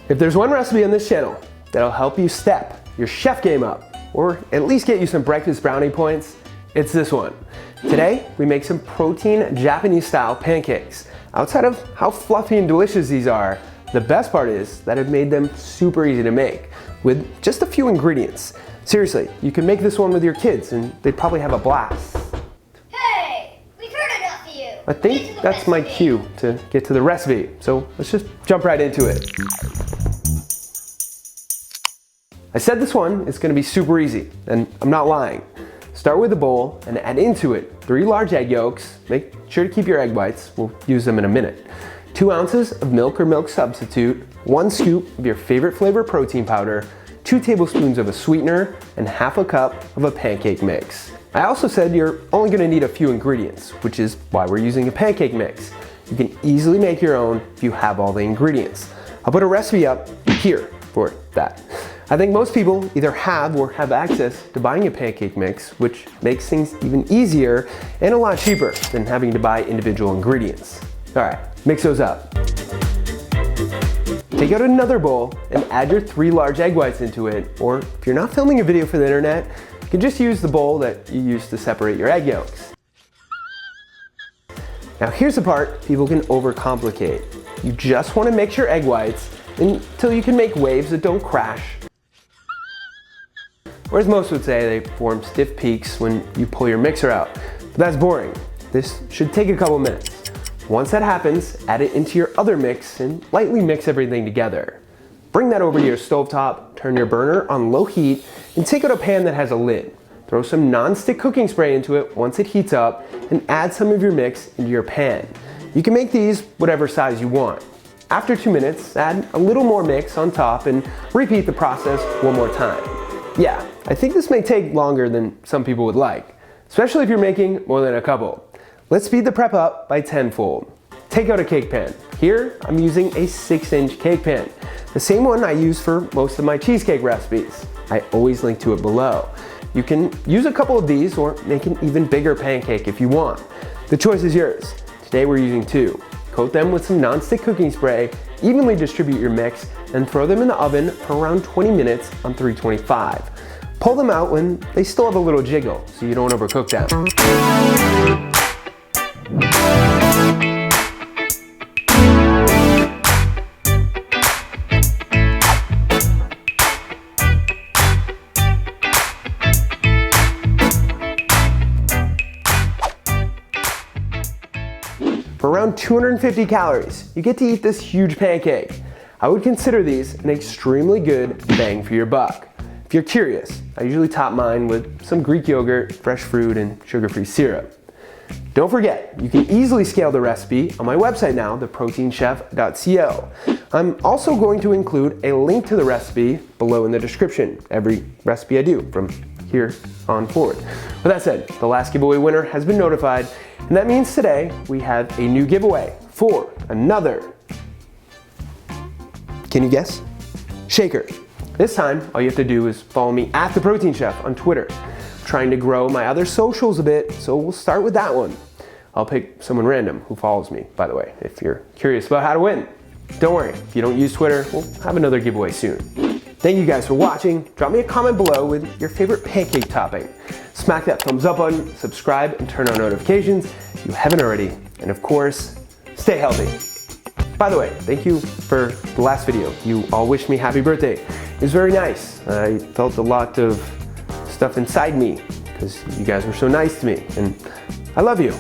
If there's one recipe on this channel that'll help you step your chef game up, or at least get you some breakfast brownie points, it's this one. Today, we make some protein Japanese style pancakes. Outside of how fluffy and delicious these are, the best part is that I've made them super easy to make with just a few ingredients. Seriously, you can make this one with your kids and they'd probably have a blast. Hey, we've heard enough of you. I think that's my cue to get to the recipe, so let's just jump right into it. I said this one is going to be super easy, and I'm not lying. Start with a bowl and add into it 3 large egg yolks. Make sure to keep your egg whites, we'll use them in a minute. 2 ounces of milk or milk substitute, 1 scoop of your favorite flavor protein powder, 2 tablespoons of a sweetener, and half a cup of a pancake mix. I also said you're only going to need a few ingredients, which is why we're using a pancake mix. You can easily make your own if you have all the ingredients. I'll put a recipe up here for that. I think most people either have or have access to buying a pancake mix, which makes things even easier and a lot cheaper than having to buy individual ingredients. All right, mix those up. Take out another bowl and add your 3 large egg whites into it, or if you're not filming a video for the internet, you can just use the bowl that you used to separate your egg yolks. Now here's the part people can overcomplicate. You just want to mix your egg whites until you can make waves that don't crash. Or as most would say, they form stiff peaks when you pull your mixer out. But that's boring. This should take a couple minutes. Once that happens, add it into your other mix and lightly mix everything together. Bring that over to your stovetop, turn your burner on low heat, and take out a pan that has a lid. Throw some non-stick cooking spray into it once it heats up, and add some of your mix into your pan. You can make these whatever size you want. After 2 minutes, add a little more mix on top and repeat the process one more time. Yeah, I think this may take longer than some people would like, especially if you're making more than a couple. Let's speed the prep up by tenfold. Take out a cake pan. Here, I'm using a 6-inch cake pan, the same one I use for most of my cheesecake recipes. I always link to it below. You can use a couple of these or make an even bigger pancake if you want. The choice is yours. Today we're using 2. Coat them with some non-stick cooking spray, evenly distribute your mix, and throw them in the oven for around 20 minutes on 325. Pull them out when they still have a little jiggle, so you don't overcook them. For around 250 calories, you get to eat this huge pancake. I would consider these an extremely good bang for your buck. If you're curious, I usually top mine with some Greek yogurt, fresh fruit, and sugar-free syrup. Don't forget, you can easily scale the recipe on my website now, theproteinchef.co. I'm also going to include a link to the recipe below in the description, every recipe I do from here on forward. With that said, the last giveaway winner has been notified, and that means today we have a new giveaway for another, can you guess? Shaker. This time, all you have to do is follow me at The Protein Chef on Twitter. I'm trying to grow my other socials a bit, so we'll start with that one. I'll pick someone random who follows me, by the way, if you're curious about how to win. Don't worry, if you don't use Twitter, we'll have another giveaway soon. Thank you guys for watching. Drop me a comment below with your favorite pancake topping. Smack that thumbs up button, subscribe, and turn on notifications if you haven't already. And of course, stay healthy. By the way, thank you for the last video. You all wished me happy birthday. It was very nice. I felt a lot of stuff inside me because you guys were so nice to me, and I love you.